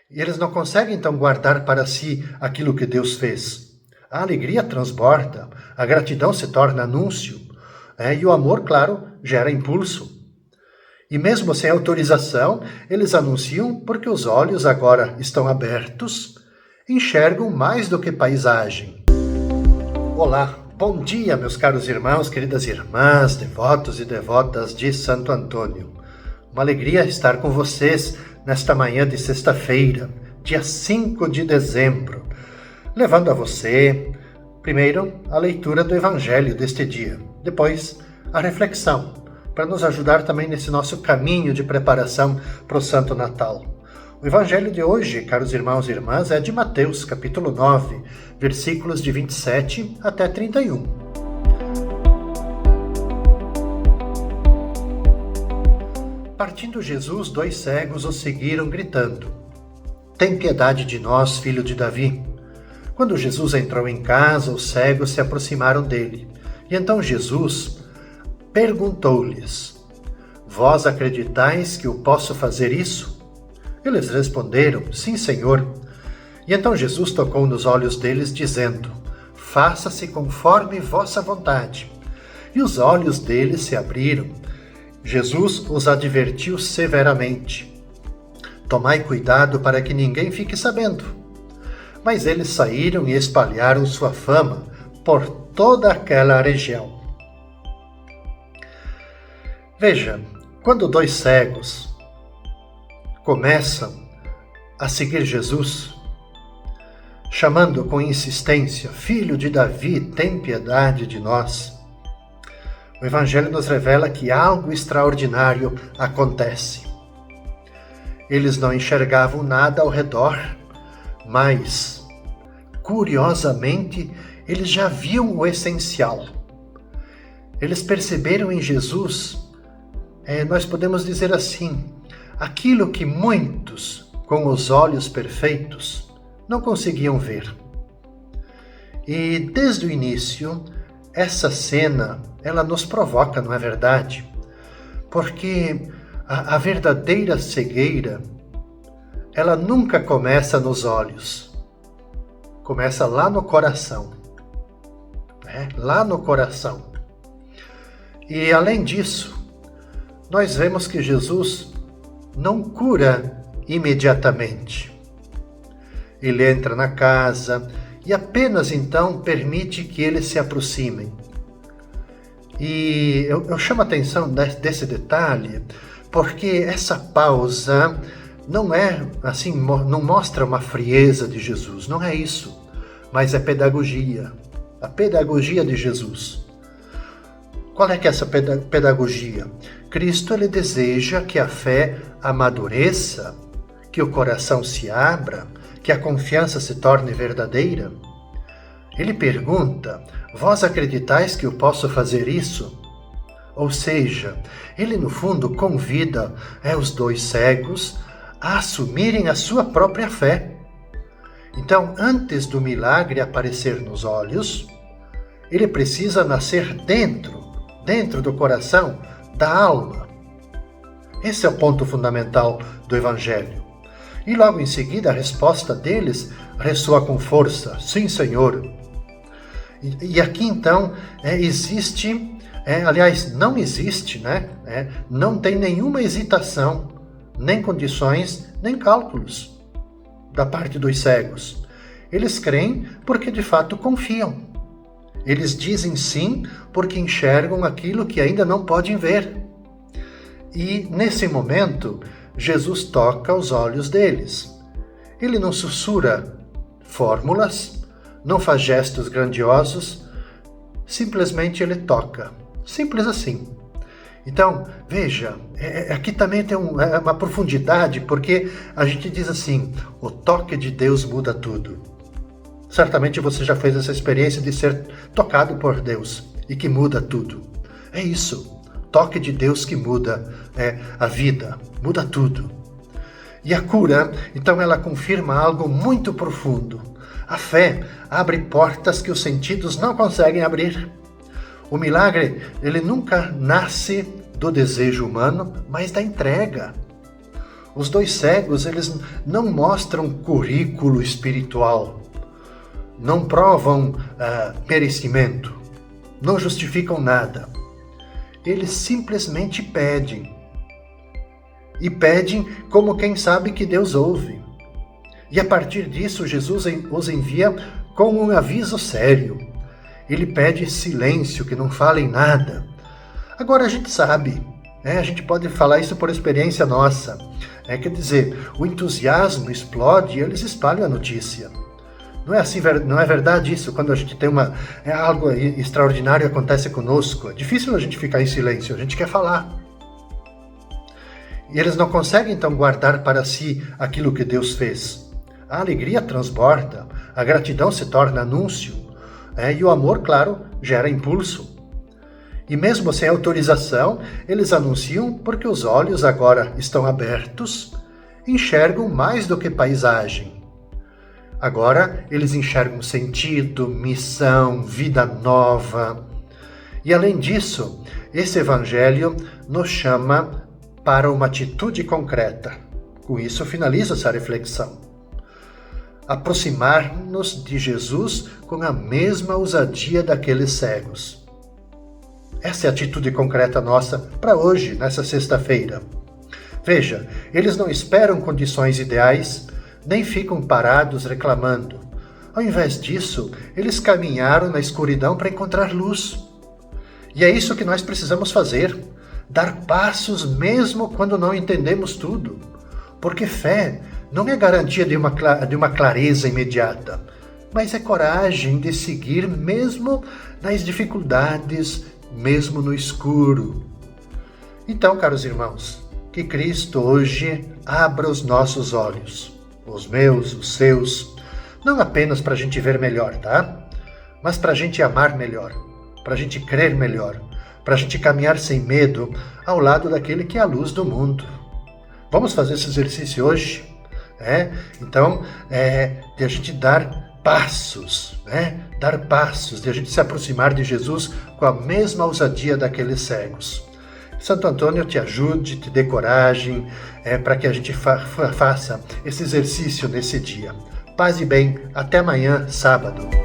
E eles não conseguem, então, guardar para si aquilo que Deus fez. A alegria transborda, a gratidão se torna anúncio, e o amor, claro, gera impulso. E mesmo sem autorização, eles anunciam porque os olhos agora estão abertos, enxergam mais do que paisagem. Olá, bom dia, meus caros irmãos, queridas irmãs, devotos e devotas de Santo Antônio. Uma alegria estar com vocês nesta manhã de sexta-feira, dia 5 de dezembro, levando a você, primeiro, a leitura do Evangelho deste dia, depois, a reflexão, para nos ajudar também nesse nosso caminho de preparação para o Santo Natal. O Evangelho de hoje, caros irmãos e irmãs, é de Mateus, capítulo 9, versículos de 27 até 31. Partindo Jesus, 2 cegos o seguiram, gritando: "Tem piedade de nós, filho de Davi." Quando Jesus entrou em casa, os cegos se aproximaram dele. E então Jesus perguntou-lhes: "Vós acreditais que eu posso fazer isso?" Eles responderam: "Sim, Senhor." E então Jesus tocou nos olhos deles, dizendo: "Faça-se conforme vossa vontade." E os olhos deles se abriram. Jesus os advertiu severamente: "Tomai cuidado para que ninguém fique sabendo." Mas eles saíram e espalharam sua fama por toda aquela região. Veja, quando 2 cegos começam a seguir Jesus, chamando com insistência: "Filho de Davi, tem piedade de nós." O Evangelho nos revela que algo extraordinário acontece. Eles não enxergavam nada ao redor, mas, curiosamente, eles já viam o essencial. Eles perceberam em Jesus, nós podemos dizer assim, aquilo que muitos, com os olhos perfeitos, não conseguiam ver. E desde o início, essa cena, ela nos provoca, não é verdade? Porque a verdadeira cegueira, ela nunca começa nos olhos. Começa lá no coração. Lá no coração. E além disso, nós vemos que Jesus não cura imediatamente. Ele entra na casa e apenas então permite que eles se aproximem. E eu chamo a atenção desse detalhe, porque essa pausa não é assim, não mostra uma frieza de Jesus, não é isso, mas é pedagogia, a pedagogia de Jesus. Qual é que é essa pedagogia? Cristo, ele deseja que a fé amadureça, que o coração se abra, que a confiança se torne verdadeira. Ele pergunta: "Vós acreditais que eu posso fazer isso?" Ou seja, ele no fundo convida os 2 cegos a assumirem a sua própria fé. Então, antes do milagre aparecer nos olhos, ele precisa nascer dentro do coração, da alma. Esse é o ponto fundamental do Evangelho. E logo em seguida a resposta deles ressoa com força: "Sim, Senhor." E aqui então existe, aliás, não existe, não tem nenhuma hesitação, nem condições, nem cálculos da parte dos cegos. Eles creem porque de fato confiam. Eles dizem sim porque enxergam aquilo que ainda não podem ver. E nesse momento, Jesus toca os olhos deles. Ele não sussurra fórmulas, não faz gestos grandiosos, simplesmente ele toca. Simples assim. Então, veja, aqui também tem uma profundidade, porque a gente diz assim: o toque de Deus muda tudo. Certamente você já fez essa experiência de ser tocado por Deus e que muda tudo. É isso, toque de Deus que muda a vida, muda tudo. E a cura, então, ela confirma algo muito profundo. A fé abre portas que os sentidos não conseguem abrir. O milagre, ele nunca nasce do desejo humano, mas da entrega. Os 2 cegos, eles não mostram currículo espiritual, não provam merecimento, não justificam nada. Eles simplesmente pedem. E pedem como quem sabe que Deus ouve. E a partir disso, Jesus os envia com um aviso sério. Ele pede silêncio, que não falem nada. Agora a gente sabe, a gente pode falar isso por experiência nossa. Quer dizer, o entusiasmo explode e eles espalham a notícia. Não é assim, não é verdade isso? Quando a gente tem algo extraordinário acontece conosco, é difícil a gente ficar em silêncio, a gente quer falar. E eles não conseguem então guardar para si aquilo que Deus fez. A alegria transborda, a gratidão se torna anúncio, e o amor, claro, gera impulso. E mesmo sem autorização, eles anunciam porque os olhos agora estão abertos, enxergam mais do que paisagem. Agora eles enxergam sentido, missão, vida nova. E além disso, esse evangelho nos chama para uma atitude concreta. Com isso, finalizo essa reflexão. Aproximar-nos de Jesus com a mesma ousadia daqueles cegos. Essa é a atitude concreta nossa para hoje, nessa sexta-feira. Veja, eles não esperam condições ideais, nem ficam parados reclamando. Ao invés disso, eles caminharam na escuridão para encontrar luz. E é isso que nós precisamos fazer. Dar passos mesmo quando não entendemos tudo. Porque fé não é garantia de uma clareza imediata, mas é coragem de seguir mesmo nas dificuldades, mesmo no escuro. Então, caros irmãos, que Cristo hoje abra os nossos olhos, os meus, os seus, não apenas para a gente ver melhor, tá? Mas para a gente amar melhor, para a gente crer melhor, para a gente caminhar sem medo ao lado daquele que é a luz do mundo. Vamos fazer esse exercício hoje? Então, de a gente dar passos, dar passos, de a gente se aproximar de Jesus com a mesma ousadia daqueles cegos. Santo Antônio te ajude, te dê coragem, para que a gente faça esse exercício nesse dia. Paz e bem, até amanhã, sábado.